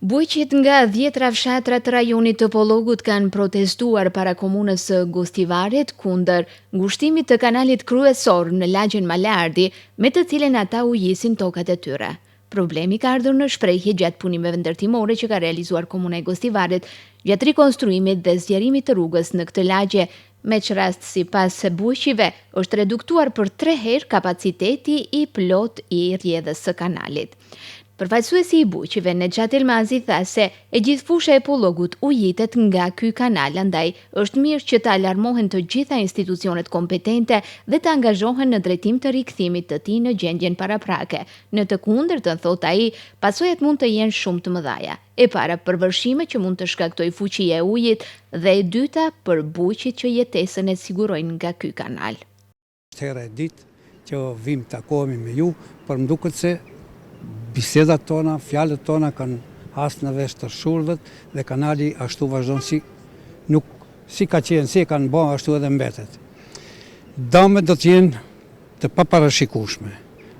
Bujqit nga 10 fshatra të rajonit të Pollogut kanë protestuar para komunës së Gostivarit kundër ngushtimit të kanalit kryesor në lagjen Malardi, me të cilën ata u jisin tokat e tyre. Problemi ka ardhur në shprehje gjatë punimeve ndërtimore që ka realizuar komuna e Gostivarit gjatë rikonstruimit dhe zgjerimit të rrugës në këtë lagje, me që rast sipas bujqive është reduktuar për 3 herë kapaciteti i plot i rrjedhës së kanalit. Përfaqësuesi i bujqive Nexhat Elmazi tha se e gjithë fusha e Pollogut u jitet nga ky kanal, andaj është mirë që të alarmohen të gjitha institucionet kompetente dhe të angazhohen në drejtim të rikthimit të tij në gjendjen paraprake. Në të kundërtën, thot ai, pasojat mund të jenë shumë të mëdha. E para për vërshime që mund të shkaktoj fuqia e ujit dhe e dyta për bujqit që jetesën e sigurojnë nga ky kanal. Herë e ditë që vim takohemi me ju, por më duket se bisedat tona, fjalët tona kanë hasë në vesh të shurdhët dhe kanali ashtu vazhdon si ka qenë, si kanë bërë ashtu edhe mbetet. Damet do të jenë të paparashikueshme.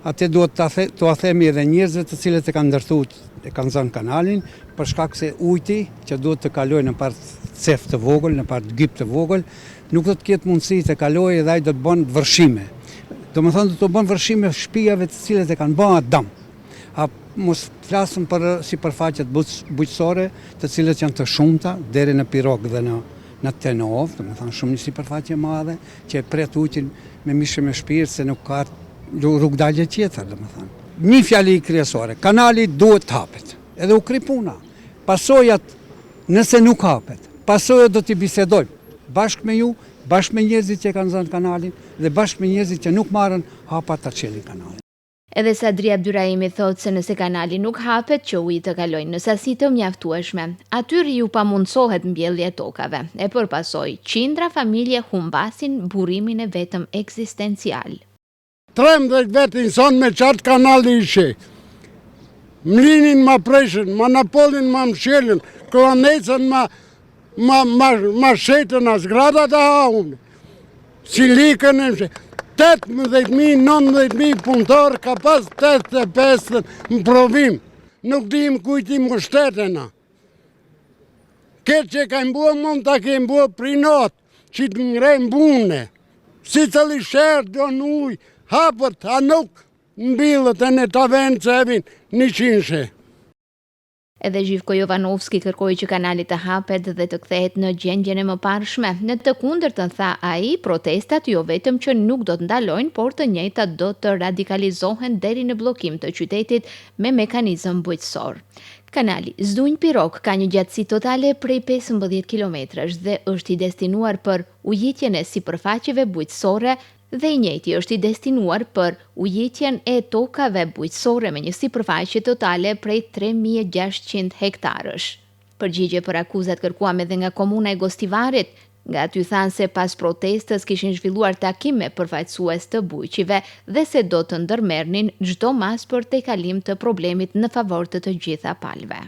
Atë duhet t'u themi edhe njerëzve të cilët e kanë ndërtuar, e kanë zënë kanalin, për shkak se ujti që duhet të kalojë në part cef të vogël, në part gyp të vogël, nuk do të ketë mundësi të kalojë dhe ai do të bën vërshime. Domethënë do të bën vërshime shtëpive të cilët e kanë bërë atë dam. A mos flasëm për sipërfaqet bujqësore, të cilët janë të shumta deri në Pirog dhe në Tenov, domethënë shumë një sipërfaqe madhe që e pret ujin me mishë me shpirt se nuk ka rrugdalje tjetër, domethënë. Një fjali kryesore, kanali duhet të hapet. Edhe u kri puna. Pasojat, nëse nuk hapet, pasojat do t'i bisedojmë bashkë me ju, bashkë me njerëzit që kanë zënë kanalin dhe bashkë me njerëzit që nuk marrën hapa ta çelin kanalin. Edhe Sadri Abdurahimi thotë se nëse kanali nuk hapet, që ujit të kalojnë në sasi të mjaftueshme, aty ju pamundsohet mbjellja e tokave, e përpasoj qindra familje humbasin burimin e vetëm ekzistencial. 13 vetë inson me qatë kanali ishe. Mlinin ma preshen, ma napolin ma mshelin, kronecën ma shetën as gradat a haun. Si likën e mshe. 18.000, 19.000 punëtor ka pas 85 në provim. Nuk dim kujti më shtetena. Këtë që ka mbua mund të ke mbua prinot, që të ngrejnë bune. Si të li shërë do në ujë, hapët, a nuk mbilët e në të vendë që evin 100. Edhe Zhivko Jovanovski kërkoi që kanali të hapet dhe të kthehet në gjendjen e mëparshme. Në të kundërtën, tha ai, protestat jo vetëm që nuk do të ndalojnë, por të njëjtat do të radikalizohen deri në bllokim të qytetit me mekanizëm bujqësor. Kanali Zdunj-Pirog ka një gjatësi totale prej 15 kilometrash dhe është i destinuar për ujitjen e sipërfaqeve bujqësore dhe i njëjti është i destinuar për ujitjen e tokave bujqësore me një sipërfaqe totale prej 3600 hektarësh. Përgjigje për akuzat kërkuam edhe nga komuna e Gostivarit, nga aty thanë se pas protestës kishin zhvilluar takime përfaqësues të bujqive dhe se do të ndërmerrnin çdo mas për tejkalim të problemit në favor të gjitha palëve.